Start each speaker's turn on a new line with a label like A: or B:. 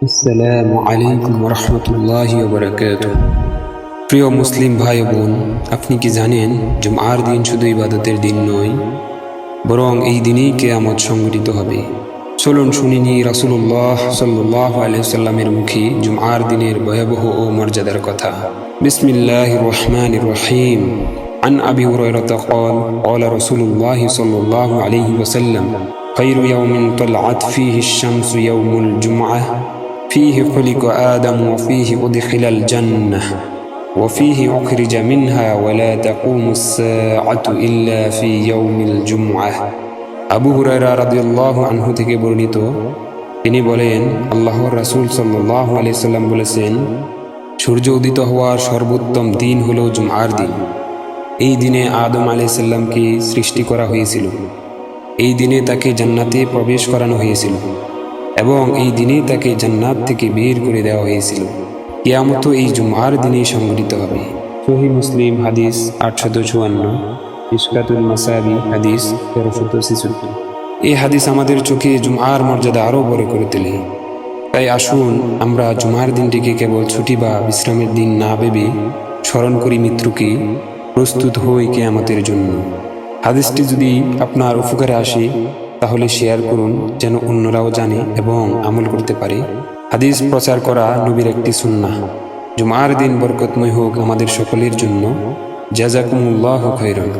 A: আসসালামু আলাইকুম রহমতুল্লাহি ওয়া বারাকাতুহু। প্রিয় মুসলিম ভাই বোন, আপনি কি জানেন জুমআর দিন শুধু ইবাদতের দিন নয়, বরং এই দিনেই কিয়ামত সংঘটিত হবে। চলুন শুনে নিই রাসূলুল্লাহ সাল্লাল্লাহু আলাইহি ওয়াসাল্লামের মুখে জুমআর দিনের ভয়াবহ ও মর্যাদার কথা। বিসমিল্লাহির রহমানির রহিম। عن أبي هريرة قال قال رسول الله صلى الله عليه وسلم خير يوم طلعت فيه الشمس يوم الجمعة فيه خلق آدم وفيه أدخل الجنة وفيه أخرج منها ولا تقوم الساعة إلا في يوم الجمعة। আবু হুরায়রা রাদিয়াল্লাহু আনহু থেকে বর্ণিত, তিনি বলেন, আল্লাহর রাসূল সাল্লাল্লাহু আলাইহি সাল্লাম বলেছেন, সূর্য উদিত হওয়ার সর্বোত্তম দিন হলো জুমআর দিন। এই দিনে আদম আলাইহিস সালামকে সৃষ্টি করা হয়েছিল। এই দিনে তাকে জান্নাতে প্রবেশ করানো হয়েছিল এবং এই দিনে তাকে জান্নাত থেকে বের করে দেওয়া হয়েছিল। কিয়ামত এই জুমআর দিনে সংঘটিত হবে। সহিহ মুসলিম হাদিস 854, মিশকাতুল মাসাবি হাদিস 1366। এই হাদিস আমাদের চোখে জুমআর মর্যাদা আরও বড় করে তোলে। তাই আসুন আমরা জুমআর দিনটিকে কেবল ছুটি বা বিশ্রামের দিন না ভেবে স্মরণ করি মৃত্যুকে, প্রস্তুত হই কিয়ামতের জন্য। হাদিসটি যদি আপনার উপকারে আসে তাহলে শেয়ার করুন, যেন অন্যরাও জানে এবং আমল করতে পারে। হাদিস প্রচার করা নবীর একটি সুন্নাহ। জুমআর দিন বরকতময় হোক আমাদের সকলের জন্য। জাযাকুমুল্লাহু খাইরান।